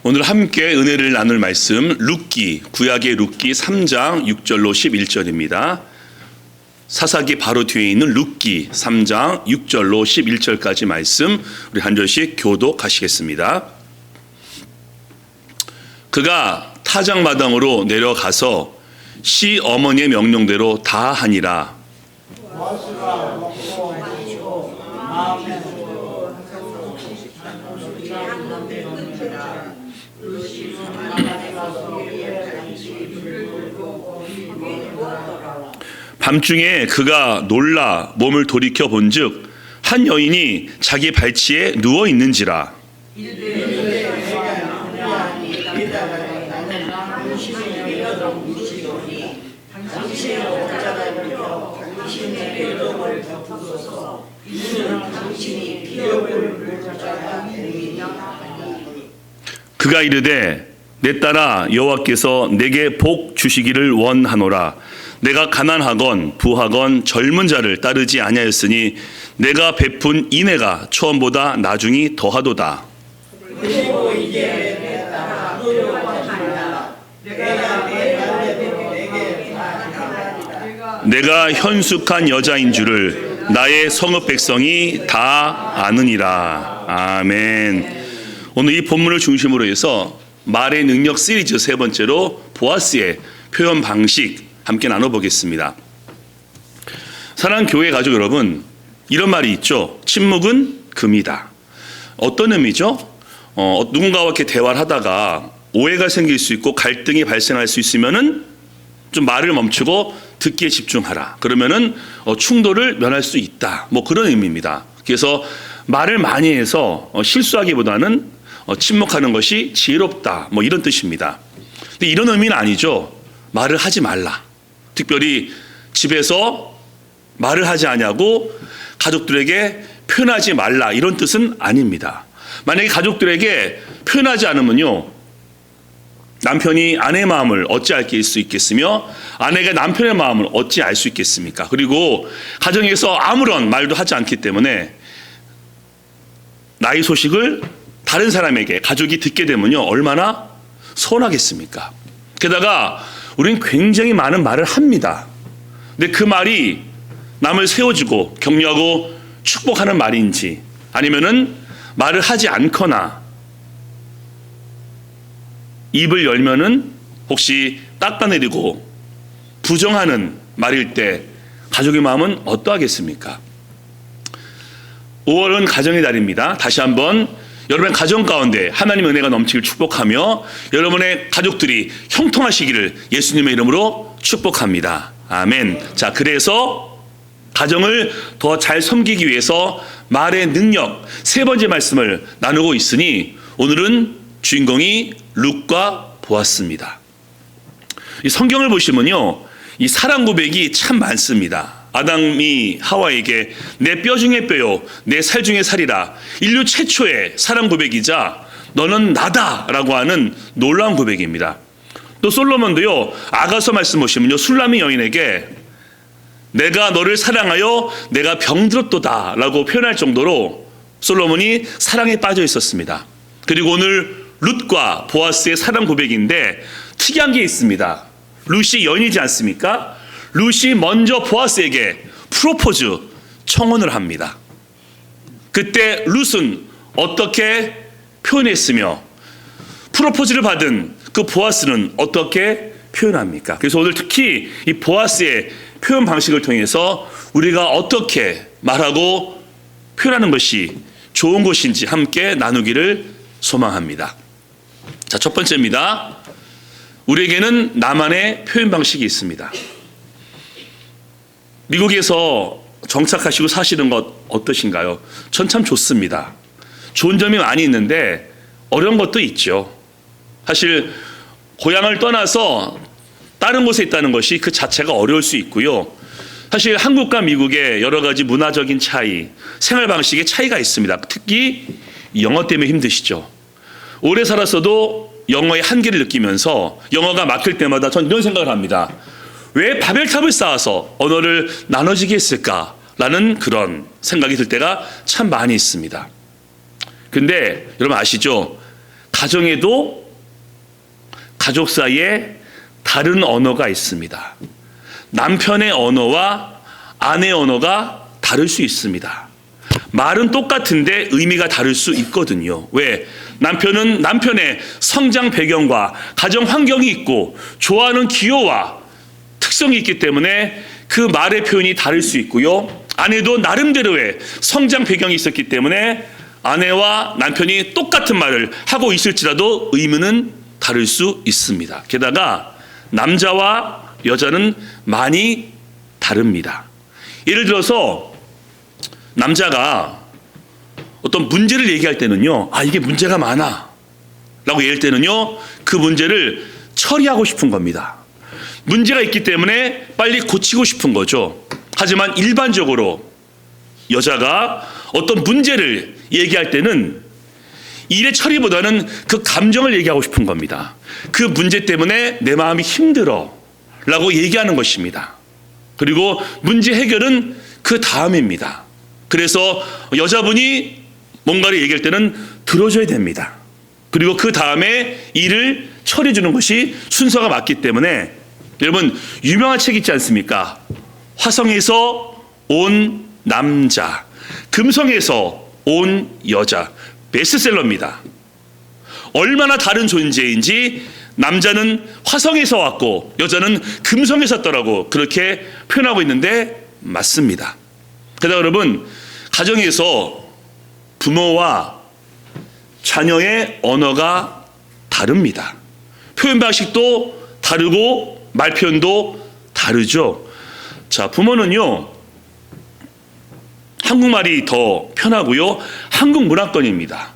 오늘 함께 은혜를 나눌 말씀 룻기, 구약의 룻기 3장 6절로 11절입니다. 사사기 바로 뒤에 있는 룻기 3장 6절로 11절까지 말씀 우리 한 절씩 교독하시겠습니다. 그가 타작마당으로 내려가서 시어머니의 명령대로 다 하니라. 밤중에 그가 놀라 몸을 돌이켜 본즉 한 여인이 자기 발치에 누워 있는지라. 그가 이르되 내 딸아 여호와께서 내게 복 주시기를 원하노라. 내가 가난하건 부하건 젊은 자를 따르지 아니하였으니 내가 베푼 인애가 처음보다 나중이 더하도다. 내가 현숙한 여자인 줄을 나의 성읍 백성이 다 아느니라. 아멘. 오늘 이 본문을 중심으로 해서 말의 능력 시리즈 세 번째로 보아스의 표현 방식 함께 나눠보겠습니다. 사랑하는 교회 가족 여러분, 이런 말이 있죠. 침묵은 금이다. 어떤 의미죠? 누군가와 이렇게 대화를 하다가 오해가 생길 수 있고 갈등이 발생할 수 있으면은 좀 말을 멈추고 듣기에 집중하라. 그러면은 충돌을 면할 수 있다. 뭐 그런 의미입니다. 그래서 말을 많이 해서 실수하기보다는 침묵하는 것이 지혜롭다. 뭐 이런 뜻입니다. 근데 이런 의미는 아니죠. 말을 하지 말라. 특별히 집에서 말을 하지 않냐고 가족들에게 표현하지 말라 이런 뜻은 아닙니다. 만약에 가족들에게 표현하지 않으면요, 남편이 아내의 마음을 어찌 알 수 있겠으며 아내가 남편의 마음을 어찌 알 수 있겠습니까? 그리고 가정에서 아무런 말도 하지 않기 때문에 나의 소식을 다른 사람에게 가족이 듣게 되면요 얼마나 서운하겠습니까? 게다가 우리는 굉장히 많은 말을 합니다. 근데 그 말이 남을 세워주고 격려하고 축복하는 말인지 아니면은 말을 하지 않거나 입을 열면은 혹시 닦아내리고 부정하는 말일 때 가족의 마음은 어떠하겠습니까? 5월은 가정의 달입니다. 다시 한번 여러분의 가정 가운데 하나님의 은혜가 넘치길 축복하며 여러분의 가족들이 형통하시기를 예수님의 이름으로 축복합니다. 아멘. 자, 그래서 가정을 더 잘 섬기기 위해서 말의 능력 세 번째 말씀을 나누고 있으니 오늘은 주인공이 룻과 보아스입니다. 이 성경을 보시면요, 이 사랑 고백이 참 많습니다. 아담이 하와에게 내 뼈 중에 뼈요 내 살 중에 살이라, 인류 최초의 사랑 고백이자 너는 나다라고 하는 놀라운 고백입니다. 또 솔로몬도요, 아가서 말씀 보시면요, 술람이 여인에게 내가 너를 사랑하여 내가 병들었도다 라고 표현할 정도로 솔로몬이 사랑에 빠져 있었습니다. 그리고 오늘 룻과 보아스의 사랑 고백인데 특이한 게 있습니다. 룻이 여인이지 않습니까? 룻이 먼저 보아스에게 프로포즈 청혼을 합니다. 그때 룻은 어떻게 표현했으며 프로포즈를 받은 그 보아스는 어떻게 표현합니까? 그래서 오늘 특히 이 보아스의 표현 방식을 통해서 우리가 어떻게 말하고 표현하는 것이 좋은 것인지 함께 나누기를 소망합니다. 자, 첫 번째입니다. 우리에게는 나만의 표현 방식이 있습니다. 미국에서 정착하시고 사시는 것 어떠신가요? 전 참 좋습니다. 좋은 점이 많이 있는데 어려운 것도 있죠. 사실 고향을 떠나서 다른 곳에 있다는 것이 그 자체가 어려울 수 있고요. 사실 한국과 미국의 여러 가지 문화적인 차이, 생활 방식의 차이가 있습니다. 특히 영어 때문에 힘드시죠. 오래 살았어도 영어의 한계를 느끼면서 영어가 막힐 때마다 전 이런 생각을 합니다. 왜 바벨탑을 쌓아서 언어를 나눠지게 했을까라는 그런 생각이 들 때가 참 많이 있습니다. 근데 여러분 아시죠? 가정에도 가족 사이에 다른 언어가 있습니다. 남편의 언어와 아내의 언어가 다를 수 있습니다. 말은 똑같은데 의미가 다를 수 있거든요. 왜? 남편은 남편의 성장 배경과 가정 환경이 있고 좋아하는 기호와 특성이 있기 때문에 그 말의 표현이 다를 수 있고요. 아내도 나름대로의 성장 배경이 있었기 때문에 아내와 남편이 똑같은 말을 하고 있을지라도 의미는 다를 수 있습니다. 게다가 남자와 여자는 많이 다릅니다. 예를 들어서 남자가 어떤 문제를 얘기할 때는요, 이게 문제가 많아 라고 얘기할 때는요, 그 문제를 처리하고 싶은 겁니다. 문제가 있기 때문에 빨리 고치고 싶은 거죠. 하지만 일반적으로 여자가 어떤 문제를 얘기할 때는 일의 처리보다는 그 감정을 얘기하고 싶은 겁니다. 그 문제 때문에 내 마음이 힘들어 라고 얘기하는 것입니다. 그리고 문제 해결은 그 다음입니다. 그래서 여자분이 뭔가를 얘기할 때는 들어줘야 됩니다. 그리고 그 다음에 일을 처리해 주는 것이 순서가 맞기 때문에 여러분 유명한 책 있지 않습니까? 화성에서 온 남자, 금성에서 온 여자, 베스트셀러입니다. 얼마나 다른 존재인지 남자는 화성에서 왔고 여자는 금성에서 왔더라고 그렇게 표현하고 있는데 맞습니다. 그러다 여러분 가정에서 부모와 자녀의 언어가 다릅니다. 표현 방식도 다르고 말 표현도 다르죠. 자, 부모는요 한국말이 더 편하고요 한국 문화권입니다.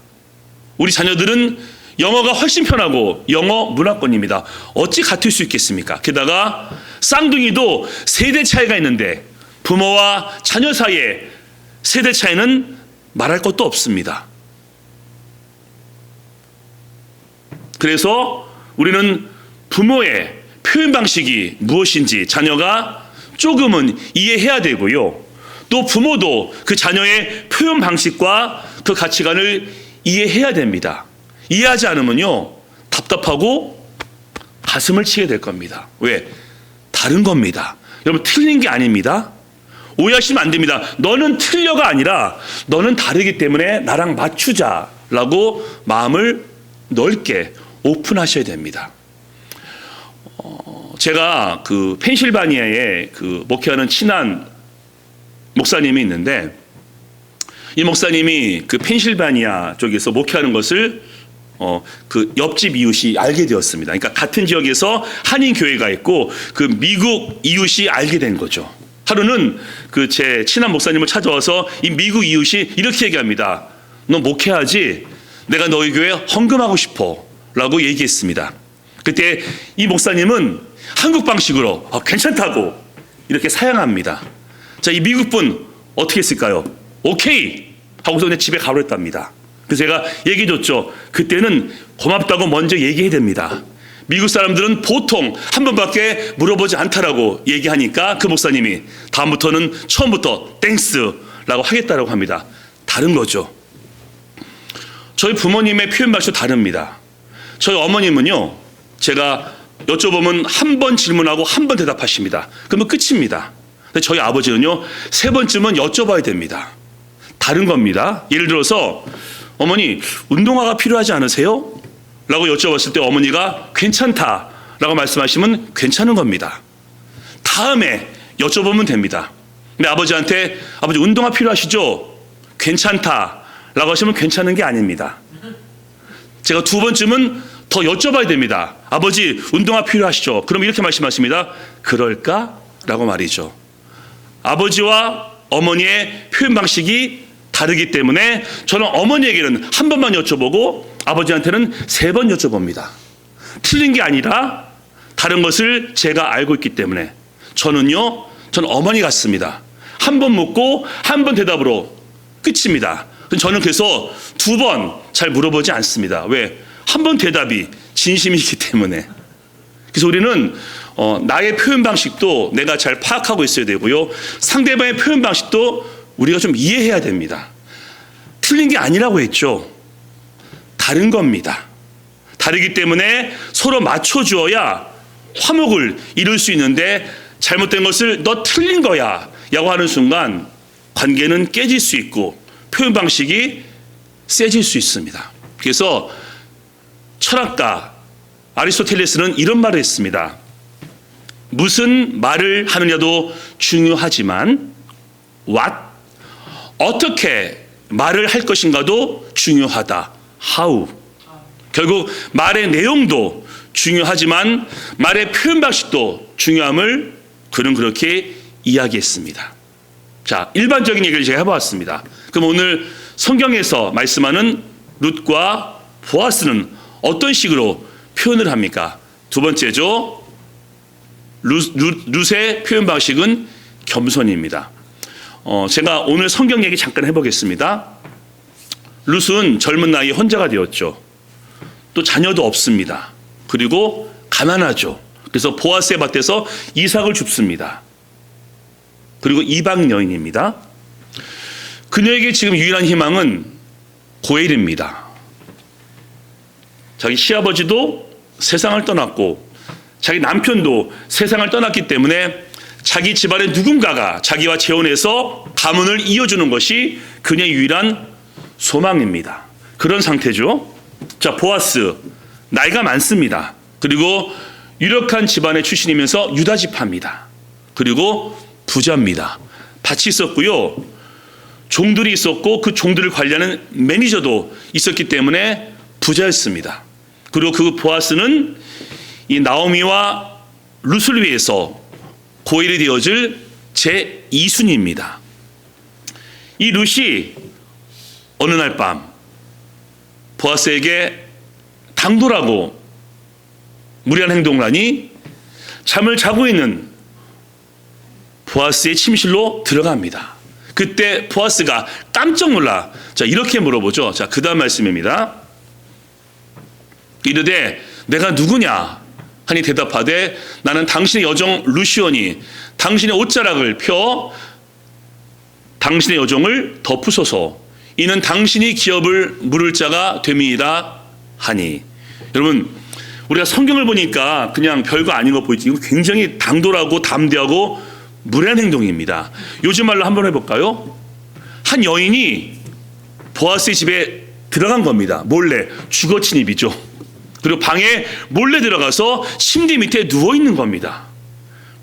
우리 자녀들은 영어가 훨씬 편하고 영어 문화권입니다. 어찌 같을 수 있겠습니까? 게다가 쌍둥이도 세대 차이가 있는데 부모와 자녀 사이에 세대 차이는 말할 것도 없습니다. 그래서 우리는 부모의 표현 방식이 무엇인지 자녀가 조금은 이해해야 되고요. 또 부모도 그 자녀의 표현 방식과 그 가치관을 이해해야 됩니다. 이해하지 않으면요 답답하고 가슴을 치게 될 겁니다. 왜? 다른 겁니다. 여러분 틀린 게 아닙니다. 오해하시면 안 됩니다. 너는 틀려가 아니라 너는 다르기 때문에 나랑 맞추자라고 마음을 넓게 오픈하셔야 됩니다. 제가 그 펜실바니아에 그 목회하는 친한 목사님이 있는데 이 목사님이 그 펜실바니아 쪽에서 목회하는 것을 그 옆집 이웃이 알게 되었습니다. 그러니까 같은 지역에서 한인 교회가 있고 그 미국 이웃이 알게 된 거죠. 하루는 그 제 친한 목사님을 찾아와서 이 미국 이웃이 이렇게 얘기합니다. 너 목회하지? 내가 너희 교회에 헌금하고 싶어 라고 얘기했습니다. 그때 이 목사님은 한국 방식으로 괜찮다고 이렇게 사양합니다. 자, 이 미국 분 어떻게 했을까요? 오케이 하고서 그냥 집에 가버렸답니다. 그래서 제가 얘기해 줬죠. 그때는 고맙다고 먼저 얘기해야 됩니다. 미국 사람들은 보통 한 번밖에 물어보지 않다라고 얘기하니까 그 목사님이 다음부터는 처음부터 땡스라고 하겠다라고 합니다. 다른 거죠. 저희 부모님의 표현 방식도 다릅니다. 저희 어머님은요, 제가 여쭤보면 한 번 질문하고 한 번 대답하십니다. 그러면 끝입니다. 근데 저희 아버지는요, 3번쯤은 여쭤봐야 됩니다. 다른 겁니다. 예를 들어서 어머니 운동화가 필요하지 않으세요? 라고 여쭤봤을 때 어머니가 괜찮다라고 말씀하시면 괜찮은 겁니다. 다음에 여쭤보면 됩니다. 근데 아버지한테 아버지 운동화 필요하시죠? 괜찮다라고 하시면 괜찮은 게 아닙니다. 제가 2번쯤은 더 여쭤봐야 됩니다. 아버지 운동화 필요하시죠? 그럼 이렇게 말씀하십니다. 그럴까? 라고 말이죠. 아버지와 어머니의 표현 방식이 다르기 때문에 저는 어머니에게는 한 번만 여쭤보고 아버지한테는 3번 여쭤봅니다. 틀린 게 아니라 다른 것을 제가 알고 있기 때문에 저는 어머니 같습니다. 한 번 묻고 한 번 대답으로 끝입니다. 저는 그래서 2번 잘 물어보지 않습니다. 왜? 한 번 대답이 진심이기 때문에. 그래서 우리는 나의 표현 방식도 내가 잘 파악하고 있어야 되고요. 상대방의 표현 방식도 우리가 좀 이해해야 됩니다. 틀린 게 아니라고 했죠. 다른 겁니다. 다르기 때문에 서로 맞춰주어야 화목을 이룰 수 있는데 잘못된 것을 너 틀린 거야 라고 하는 순간 관계는 깨질 수 있고 표현 방식이 세질 수 있습니다. 그래서 철학가 아리스토텔레스는 이런 말을 했습니다. 무슨 말을 하느냐도 중요하지만 what? 어떻게 말을 할 것인가도 중요하다. how? 결국 말의 내용도 중요하지만 말의 표현 방식도 중요함을 그는 그렇게 이야기했습니다. 자, 일반적인 얘기를 제가 해보았습니다. 그럼 오늘 성경에서 말씀하는 룻과 보아스는 어떤 식으로 표현을 합니까? 두 번째죠. 룻의 표현 방식은 겸손입니다. 제가 오늘 성경 얘기 잠깐 해보겠습니다. 룻은 젊은 나이에 혼자가 되었죠. 또 자녀도 없습니다. 그리고 가난하죠. 그래서 보아스의 밭에서 이삭을 줍습니다. 그리고 이방 여인입니다. 그녀에게 지금 유일한 희망은 고엘입니다. 자기 시아버지도 세상을 떠났고 자기 남편도 세상을 떠났기 때문에 자기 집안의 누군가가 자기와 재혼해서 가문을 이어주는 것이 그녀의 유일한 소망입니다. 그런 상태죠. 자, 보아스 나이가 많습니다. 그리고 유력한 집안의 출신이면서 유다 지파입니다. 그리고 부자입니다. 밭이 있었고요. 종들이 있었고 그 종들을 관리하는 매니저도 있었기 때문에 부자였습니다. 그리고 그 보아스는 이 나오미와 룻을 위해서 고엘이 되어줄 제2순위입니다. 이 룻이 어느 날 밤 보아스에게 당돌하고 무리한 행동을 하니 잠을 자고 있는 보아스의 침실로 들어갑니다. 그때 보아스가 깜짝 놀라 자 이렇게 물어보죠. 자, 그 다음 말씀입니다. 이르되 내가 누구냐 하니 대답하되 나는 당신의 여종 룻이오니 당신의 옷자락을 펴 당신의 여종을 덮으소서 이는 당신이 기업을 물을 자가 됨이라 하니. 여러분 우리가 성경을 보니까 그냥 별거 아닌 거 보이지 이거 굉장히 당돌하고 담대하고 무례한 행동입니다. 요즘 말로 한번 해볼까요? 한 여인이 보아스의 집에 들어간 겁니다. 몰래 주거 침입이죠. 그리고 방에 몰래 들어가서 침대 밑에 누워있는 겁니다.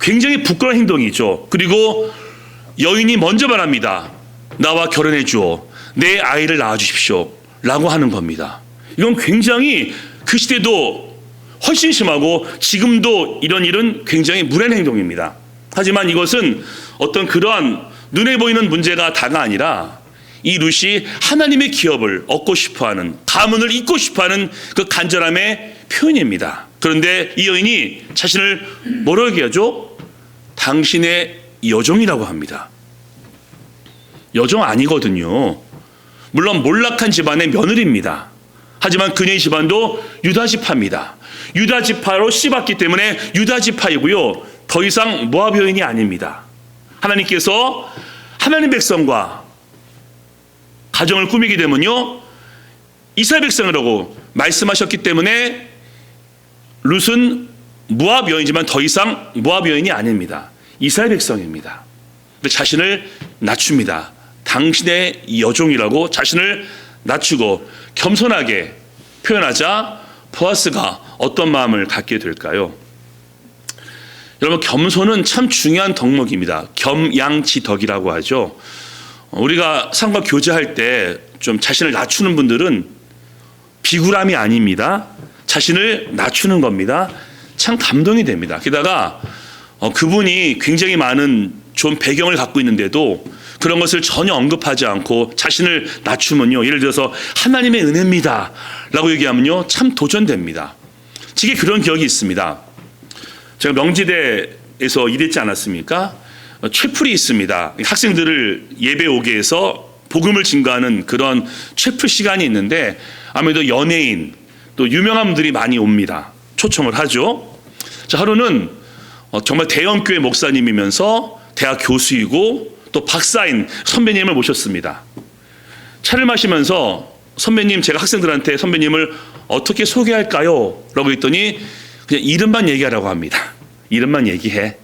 굉장히 부끄러운 행동이죠. 그리고 여인이 먼저 말합니다. 나와 결혼해 주어 내 아이를 낳아 주십시오 라고 하는 겁니다. 이건 굉장히 그 시대도 훨씬 심하고 지금도 이런 일은 굉장히 무례한 행동입니다. 하지만 이것은 어떤 그러한 눈에 보이는 문제가 다가 아니라 이 룻이 하나님의 기업을 얻고 싶어하는 가문을 잇고 싶어하는 그 간절함의 표현입니다. 그런데 이 여인이 자신을 뭐라고 얘기하죠? 당신의 여종이라고 합니다. 여종 아니거든요. 물론 몰락한 집안의 며느리입니다. 하지만 그녀의 집안도 유다 지파입니다. 유다 지파로 씹었기 때문에 유다 지파이고요. 더 이상 모압 여인이 아닙니다. 하나님께서 하나님 백성과 가정을 꾸미게 되면요 이스라엘 백성이라고 말씀하셨기 때문에 룻은 모압 여인이지만 더 이상 모압 여인이 아닙니다. 이스라엘 백성입니다. 자신을 낮춥니다. 당신의 여종이라고 자신을 낮추고 겸손하게 표현하자 보아스가 어떤 마음을 갖게 될까요? 여러분 겸손은 참 중요한 덕목입니다. 겸양지덕이라고 하죠. 우리가 사람과 교제할 때 좀 자신을 낮추는 분들은 비굴함이 아닙니다. 자신을 낮추는 겁니다. 참 감동이 됩니다. 게다가 그분이 굉장히 많은 좋은 배경을 갖고 있는데도 그런 것을 전혀 언급하지 않고 자신을 낮추면요. 예를 들어서 하나님의 은혜입니다 라고 얘기하면요. 참 도전됩니다. 제게 그런 기억이 있습니다. 제가 명지대에서 일했지 않았습니까? 채플이 있습니다. 학생들을 예배 오게 해서 복음을 증거하는 그런 채플 시간이 있는데 아무래도 연예인 또 유명한 분들이 많이 옵니다. 초청을 하죠. 자, 하루는 정말 대형교회 목사님이면서 대학 교수이고 또 박사인 선배님을 모셨습니다. 차를 마시면서 선배님 제가 학생들한테 선배님을 어떻게 소개할까요? 라고 했더니 그냥 이름만 얘기하라고 합니다. 이름만 얘기해.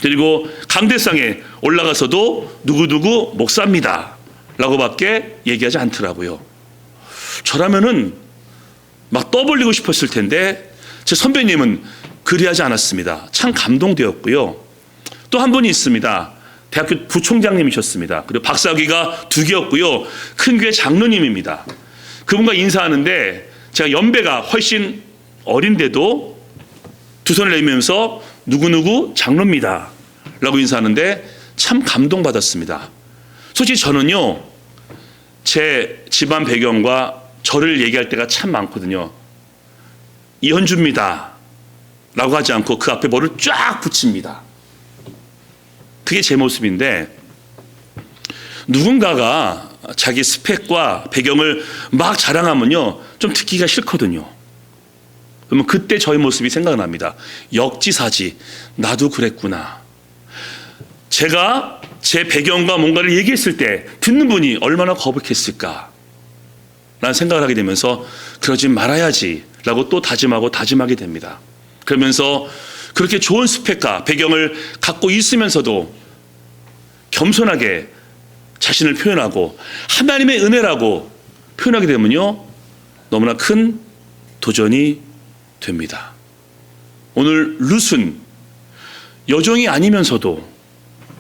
그리고 강대상에 올라가서도 누구누구 목사입니다 라고밖에 얘기하지 않더라고요. 저라면은 막 떠벌리고 싶었을 텐데 제 선배님은 그리하지 않았습니다. 참 감동되었고요. 또 한 분이 있습니다. 대학교 부총장님이셨습니다. 그리고 박사학위가 2개였고요. 큰 교회 장로님입니다. 그분과 인사하는데 제가 연배가 훨씬 어린데도 두 손을 내밀면서 누구누구 장로입니다 라고 인사하는데 참 감동받았습니다. 솔직히 저는요, 제 집안 배경과 저를 얘기할 때가 참 많거든요. 이현주입니다 라고 하지 않고 그 앞에 뭐를 쫙 붙입니다. 그게 제 모습인데, 누군가가 자기 스펙과 배경을 막 자랑하면요 좀 듣기가 싫거든요. 그러면 그때 저의 모습이 생각납니다. 역지사지, 나도 그랬구나. 제가 제 배경과 뭔가를 얘기했을 때 듣는 분이 얼마나 거북했을까 라는 생각을 하게 되면서 그러지 말아야지 라고 또 다짐하게 됩니다. 그러면서 그렇게 좋은 스펙과 배경을 갖고 있으면서도 겸손하게 자신을 표현하고 하나님의 은혜라고 표현하게 되면요 너무나 큰 도전이 됩니다. 오늘 룻은 여종이 아니면서도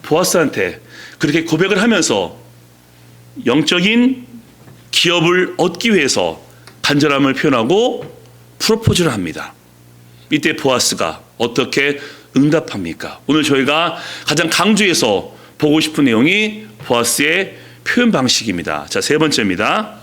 보아스한테 그렇게 고백을 하면서 영적인 기업을 얻기 위해서 간절함을 표현하고 프로포즈를 합니다. 이때 보아스가 어떻게 응답합니까? 오늘 저희가 가장 강조해서 보고 싶은 내용이 보아스의 표현 방식입니다. 자, 3번째입니다.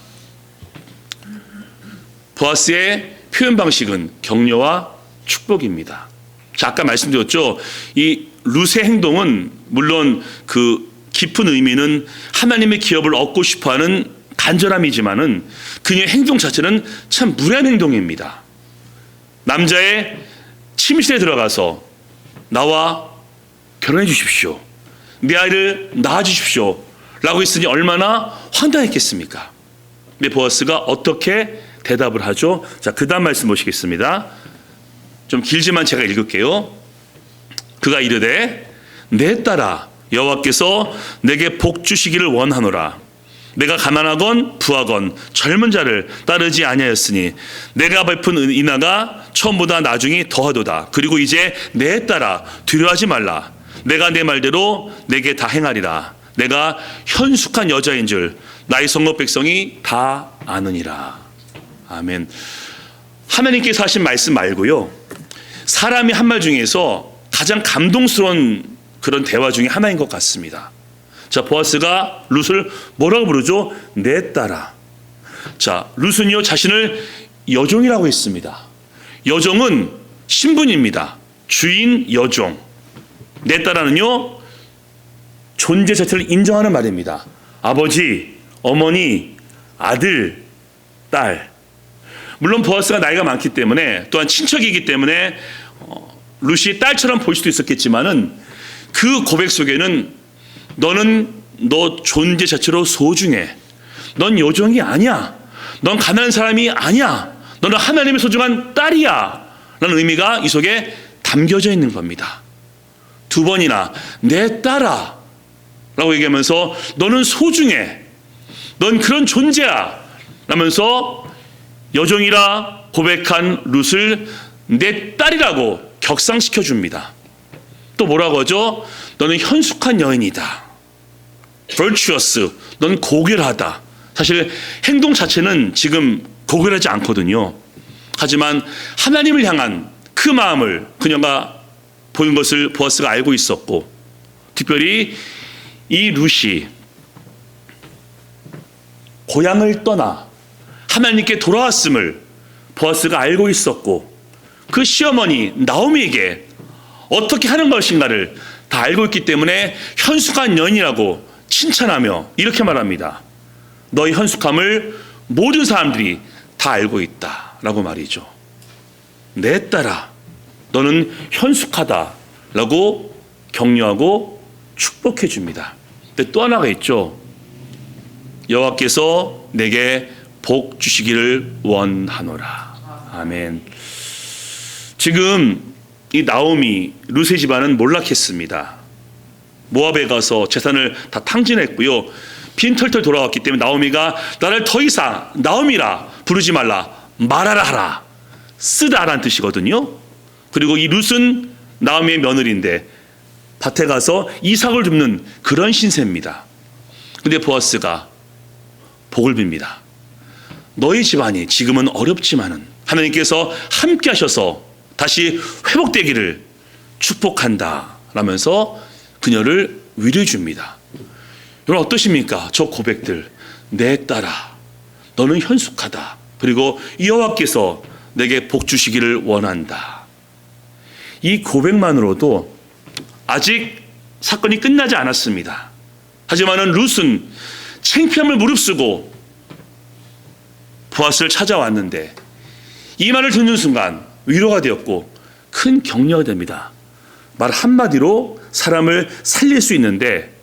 보아스의 표현 방식은 격려와 축복입니다. 자, 아까 말씀드렸죠. 이 룻의 행동은 물론 그 깊은 의미는 하나님의 기업을 얻고 싶어하는 간절함이지만은 그녀의 행동 자체는 참 무례한 행동입니다. 남자의 침실에 들어가서 나와 결혼해 주십시오. 내 아이를 낳아 주십시오. 라고 했으니 얼마나 황당했겠습니까? 근데 보아스가 어떻게 대답을 하죠? 자, 그 다음 말씀 보시겠습니다. 좀 길지만 제가 읽을게요. 그가 이르되 내 딸아 여호와께서 내게 복 주시기를 원하노라. 내가 가난하건 부하건 젊은 자를 따르지 아니하였으니 내가 베푼 인하가 처음보다 나중이 더하도다. 그리고 이제 내 딸아 두려워하지 말라. 내가 내 말대로 내게 다 행하리라. 내가 현숙한 여자인 줄 나의 성읍 백성이 다 아느니라. 아멘. 하나님께서 하신 말씀 말고요, 사람이 한 말 중에서 가장 감동스러운 그런 대화 중에 하나인 것 같습니다. 자, 보아스가 룻을 뭐라고 부르죠? 내 딸아. 자, 룻은요 자신을 여종이라고 했습니다. 여종은 신분입니다. 주인 여종. 내 딸아는요 존재 자체를 인정하는 말입니다. 아버지, 어머니, 아들, 딸. 물론 보아스가 나이가 많기 때문에 또한 친척이기 때문에 룻이 딸처럼 볼 수도 있었겠지만은 그 고백 속에는 너는 너 존재 자체로 소중해. 넌 여종이 아니야. 넌 가난한 사람이 아니야. 너는 하나님의 소중한 딸이야. 라는 의미가 이 속에 담겨져 있는 겁니다. 2번이나 내 딸아 라고 얘기하면서 너는 소중해. 넌 그런 존재야. 라면서 여종이라 고백한 룻을 내 딸이라고 격상시켜 줍니다. 또 뭐라고 하죠? 너는 현숙한 여인이다. virtuous. 넌 고결하다. 사실 행동 자체는 지금 고결하지 않거든요. 하지만 하나님을 향한 그 마음을 그녀가 보인 것을 보아스가 알고 있었고, 특별히 이 룻이 고향을 떠나 하나님께 돌아왔음을 보아스가 알고 있었고, 그 시어머니 나오미에게 어떻게 하는 것인가를 다 알고 있기 때문에 현숙한 여인이라고 칭찬하며 이렇게 말합니다. 너의 현숙함을 모든 사람들이 다 알고 있다 라고 말이죠. 내 딸아 너는 현숙하다 라고 격려하고 축복해 줍니다. 근데 또 하나가 있죠. 여호와께서 내게 복 주시기를 원하노라. 아멘. 지금 이 나오미, 룻의 집안은 몰락했습니다. 모압에 가서 재산을 다 탕진했고요. 빈털털 돌아왔기 때문에 나오미가 나를 더 이상 나오미라 부르지 말라, 말하라 하라, 쓰다라는 뜻이거든요. 그리고 이 룻은 나오미의 며느리인데 밭에 가서 이삭을 줍는 그런 신세입니다. 근데 보아스가 복을 빕니다. 너희 집안이 지금은 어렵지만은 하나님께서 함께 하셔서 다시 회복되기를 축복한다 라면서 그녀를 위로해 줍니다. 여러분 어떠십니까? 저 고백들. 내 딸아, 너는 현숙하다. 그리고 여호와께서 내게 복 주시기를 원한다. 이 고백만으로도 아직 사건이 끝나지 않았습니다. 하지만은 룻은 창피함을 무릅쓰고 보아스를 찾아왔는데 이 말을 듣는 순간 위로가 되었고 큰 격려가 됩니다. 말 한마디로 사람을 살릴 수 있는데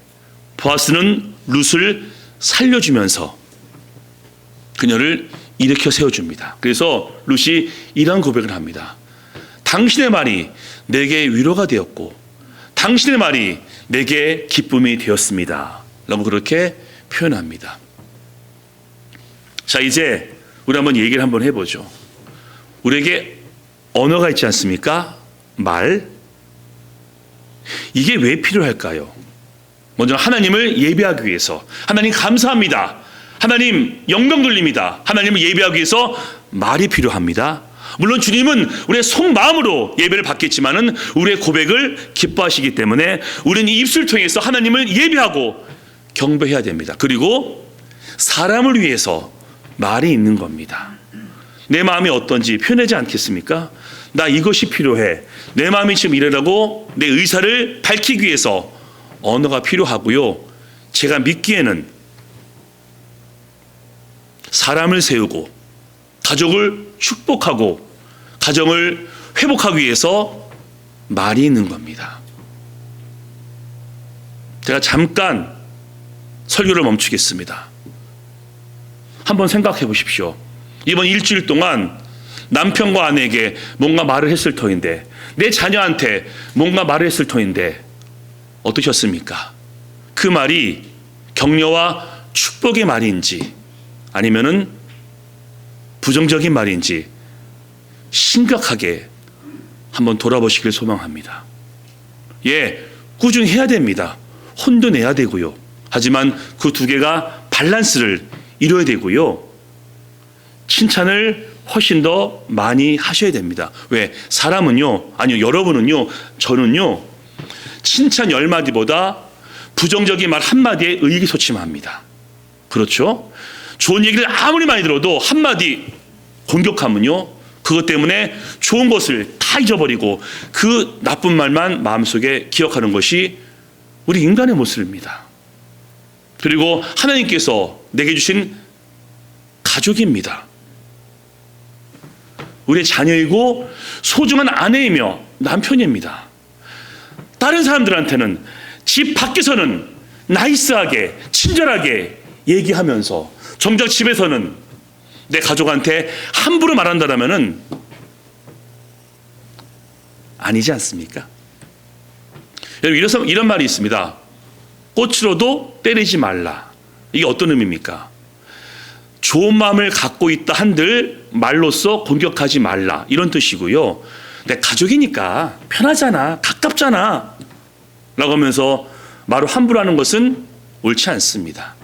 보아스는 룻을 살려주면서 그녀를 일으켜 세워줍니다. 그래서 룻이 이런 고백을 합니다. 당신의 말이 내게 위로가 되었고 당신의 말이 내게 기쁨이 되었습니다 라고 그렇게 표현합니다. 자, 이제 우리 한번 얘기를 한번 해보죠. 우리에게 언어가 있지 않습니까? 말. 이게 왜 필요할까요? 먼저 하나님을 예배하기 위해서. 하나님 감사합니다. 하나님 영광 돌립니다. 하나님을 예배하기 위해서 말이 필요합니다. 물론 주님은 우리의 속마음으로 예배를 받겠지만은 우리의 고백을 기뻐하시기 때문에 우리는 이 입술을 통해서 하나님을 예배하고 경배해야 됩니다. 그리고 사람을 위해서 말이 있는 겁니다. 내 마음이 어떤지 표현하지 않겠습니까? 나 이것이 필요해. 내 마음이 지금 이러라고 내 의사를 밝히기 위해서 언어가 필요하고요. 제가 믿기에는 사람을 세우고 가족을 축복하고 가정을 회복하기 위해서 말이 있는 겁니다. 제가 잠깐 설교를 멈추겠습니다. 한번 생각해 보십시오. 이번 일주일 동안 남편과 아내에게 뭔가 말을 했을 터인데 내 자녀한테 뭔가 말을 했을 터인데 어떠셨습니까? 그 말이 격려와 축복의 말인지 아니면은 부정적인 말인지 심각하게 한번 돌아보시길 소망합니다. 예, 꾸준히 해야 됩니다. 혼도 내야 되고요. 하지만 그 두 개가 밸런스를 이뤄야 되고요. 칭찬을 훨씬 더 많이 하셔야 됩니다. 왜? 사람은요, 아니요, 여러분은요, 저는요, 칭찬 10마디보다 부정적인 말 한마디에 의기소침합니다. 그렇죠? 좋은 얘기를 아무리 많이 들어도 한마디 공격하면요, 그것 때문에 좋은 것을 다 잊어버리고 그 나쁜 말만 마음속에 기억하는 것이 우리 인간의 모습입니다. 그리고 하나님께서 내게 주신 가족입니다. 우리의 자녀이고 소중한 아내이며 남편입니다. 다른 사람들한테는 집 밖에서는 나이스하게 친절하게 얘기하면서 정작 집에서는 내 가족한테 함부로 말한다라면은 아니지 않습니까? 여러분 이런 말이 있습니다. 꽃으로도 때리지 말라. 이게 어떤 의미입니까? 좋은 마음을 갖고 있다 한들 말로써 공격하지 말라 이런 뜻이고요. 내 가족이니까 편하잖아, 가깝잖아 라고 하면서 말을 함부로 하는 것은 옳지 않습니다.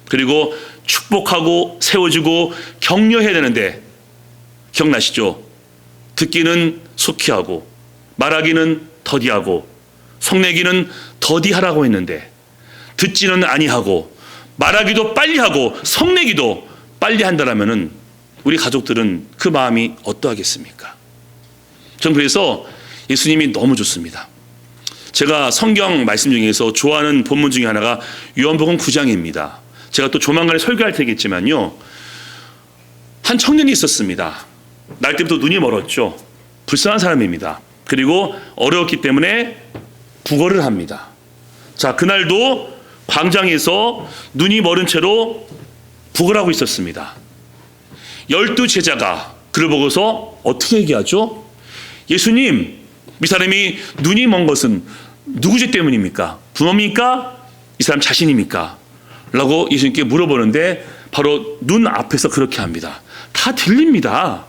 그리고 축복하고 세워주고 격려해야 되는데 기억나시죠? 듣기는 속히하고 말하기는 더디하고 성내기는 더디하라고 했는데 듣지는 아니하고 말하기도 빨리 하고 성내기도 빨리 한다라면은 우리 가족들은 그 마음이 어떠하겠습니까? 전 그래서 예수님이 너무 좋습니다. 제가 성경 말씀 중에서 좋아하는 본문 중에 하나가 요한복음 9장입니다. 제가 또 조만간에 설교할 테겠지만요. 한 청년이 있었습니다. 날 때부터 눈이 멀었죠. 불쌍한 사람입니다. 그리고 어려웠기 때문에 구걸을 합니다. 자, 그날도 광장에서 눈이 멀은 채로 구걸하고 있었습니다. 12 제자가 그를 보고서 어떻게 얘기하죠? 예수님, 이 사람이 눈이 먼 것은 누구 죄 때문입니까? 부모입니까? 이 사람 자신입니까? 라고 예수님께 물어보는데 바로 눈 앞에서 그렇게 합니다. 다 들립니다.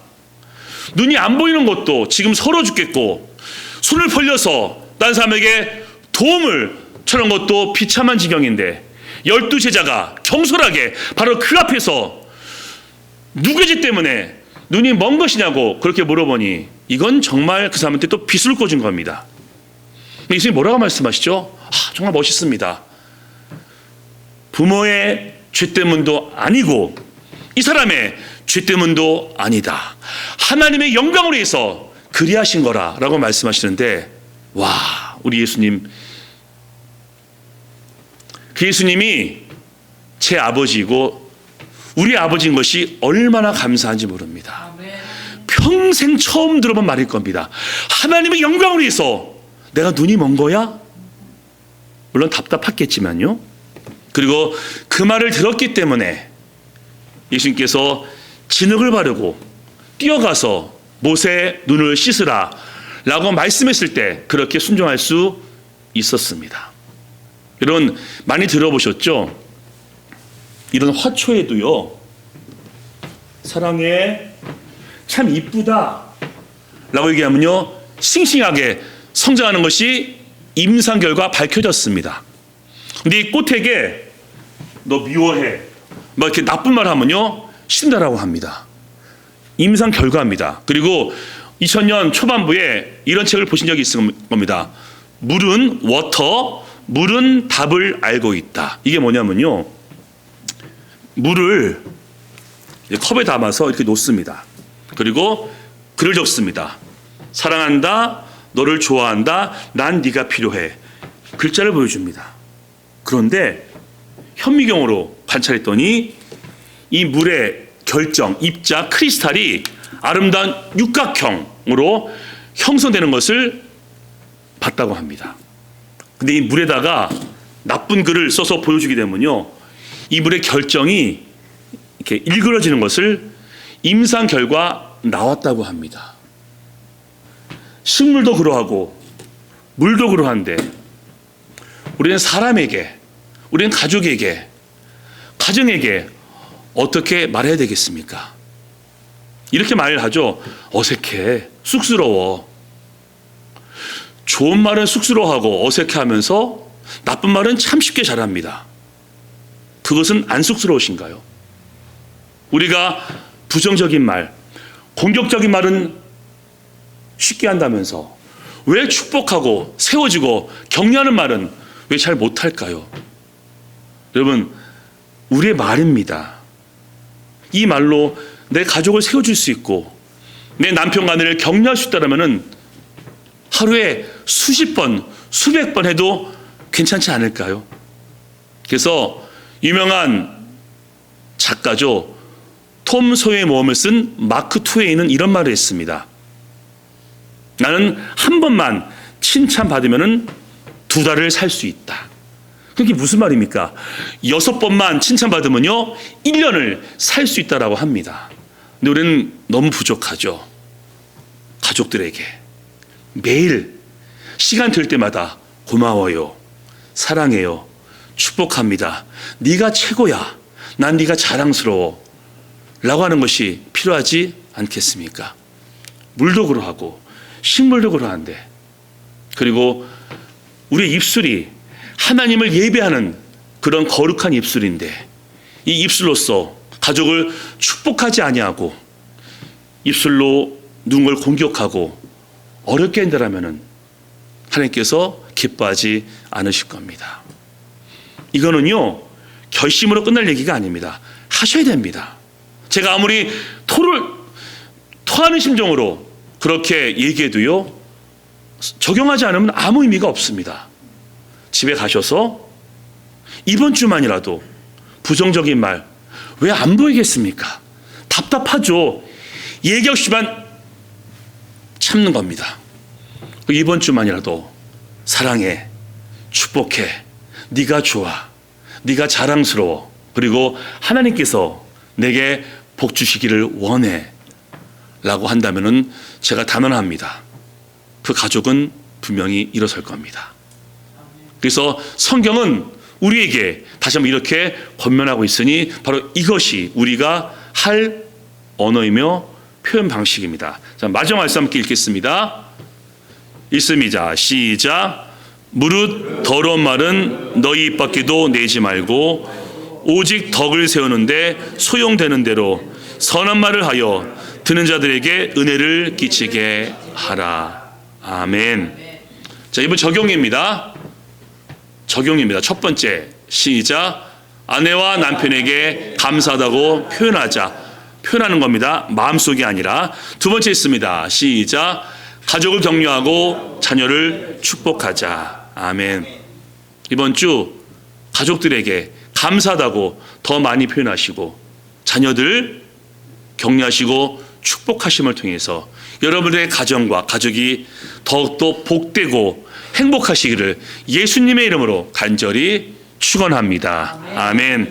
눈이 안 보이는 것도 지금 서러 죽겠고 손을 벌려서 다른 사람에게 도움을 청한 것도 비참한 지경인데 12제자가 경솔하게 바로 그 앞에서 누구의 죄 때문에 눈이 먼 것이냐고 그렇게 물어보니 이건 정말 그 사람한테 또 빗을 꽂은 겁니다. 예수님이 뭐라고 말씀하시죠? 정말 멋있습니다. 부모의 죄 때문도 아니고 이 사람의 죄 때문도 아니다. 하나님의 영광으로 해서 그리하신 거라라고 말씀하시는데 와, 우리 예수님, 그 예수님이 제 아버지이고 우리 아버지인 것이 얼마나 감사한지 모릅니다. 평생 처음 들어본 말일 겁니다. 하나님의 영광을 위해서 내가 눈이 먼 거야? 물론 답답했겠지만요. 그리고 그 말을 들었기 때문에 예수님께서 진흙을 바르고 뛰어가서 못의 눈을 씻으라 라고 말씀했을 때 그렇게 순종할 수 있었습니다. 여러분 많이 들어보셨죠? 이런 화초에도요, 사랑해, 참 이쁘다 라고 얘기하면요 싱싱하게 성장하는 것이 임상 결과 밝혀졌습니다. 근데 이 꽃에게 너 미워해 막 이렇게 나쁜 말 하면요 신다라고 합니다. 임상 결과입니다. 그리고 2000년 초반부에 이런 책을 보신 적이 있을 겁니다. 물은 워터, 물은 답을 알고 있다. 이게 뭐냐면요, 물을 컵에 담아서 이렇게 놓습니다. 그리고 글을 적습니다. 사랑한다, 너를 좋아한다, 난 네가 필요해. 글자를 보여줍니다. 그런데 현미경으로 관찰했더니 이 물의 결정, 입자, 크리스탈이 아름다운 육각형으로 형성되는 것을 봤다고 합니다. 근데 이 물에다가 나쁜 글을 써서 보여주게 되면요, 이 물의 결정이 이렇게 일그러지는 것을 임상 결과 나왔다고 합니다. 식물도 그러하고 물도 그러한데 우리는 사람에게, 우리는 가족에게, 가정에게 어떻게 말해야 되겠습니까? 이렇게 말을 하죠. 어색해, 쑥스러워. 좋은 말은 쑥스러워하고 어색해하면서 나쁜 말은 참 쉽게 잘합니다. 그것은 안 쑥스러우신가요? 우리가 부정적인 말, 공격적인 말은 쉽게 한다면서 왜 축복하고 세워지고 격려하는 말은 왜 잘 못할까요? 여러분, 우리의 말입니다. 이 말로 내 가족을 세워줄 수 있고 내 남편과 아내를 격려할 수 있다면 하루에 수십 번, 수백 번 해도 괜찮지 않을까요? 그래서 유명한 작가죠, 톰 소의 모험을 쓴 마크 투웨이는 이런 말을 했습니다. 나는 한 번만 칭찬받으면 2달을 살 수 있다. 그게 무슨 말입니까? 6번만 칭찬받으면요 1년을 살 수 있다라고 합니다. 근데 우리는 너무 부족하죠. 가족들에게 매일 시간 될 때마다 고마워요, 사랑해요, 축복합니다, 네가 최고야, 난 네가 자랑스러워 라고 하는 것이 필요하지 않겠습니까? 물도 그러하고 식물도 그러한데, 그리고 우리의 입술이 하나님을 예배하는 그런 거룩한 입술인데 이 입술로서 가족을 축복하지 아니하고 입술로 누군가를 공격하고 어렵게 한다면 하나님께서 기뻐하지 않으실 겁니다. 이거는요 결심으로 끝날 얘기가 아닙니다. 하셔야 됩니다. 제가 아무리 토하는 심정으로 그렇게 얘기해도요 적용하지 않으면 아무 의미가 없습니다. 집에 가셔서 이번 주만이라도 부정적인 말 왜 안 보이겠습니까? 답답하죠. 얘기 없이만 참는 겁니다. 이번 주만이라도 사랑해, 축복해, 네가 좋아, 네가 자랑스러워, 그리고 하나님께서 내게 복 주시기를 원해 라고 한다면은 제가 단언합니다. 그 가족은 분명히 일어설 겁니다. 그래서 성경은 우리에게 다시 한번 이렇게 권면하고 있으니 바로 이것이 우리가 할 언어이며 표현 방식입니다. 자, 마지막 말씀 함께 읽겠습니다. 읽습니다. 시작. 무릇 더러운 말은 너희 입 밖에도 내지 말고 오직 덕을 세우는데 소용되는 대로 선한 말을 하여 듣는 자들에게 은혜를 끼치게 하라. 아멘. 자, 이번 적용입니다. 첫 번째, 시작. 아내와 남편에게 감사하다고 표현하는 겁니다. 마음속이 아니라. 두 번째 있습니다. 시작. 가족을 격려하고 자녀를 축복하자. 아멘. 이번 주 가족들에게 감사하다고 더 많이 표현하시고 자녀들 격려하시고 축복하심을 통해서 여러분의 가정과 가족이 더욱더 복되고 행복하시기를 예수님의 이름으로 간절히 축원합니다. 아멘.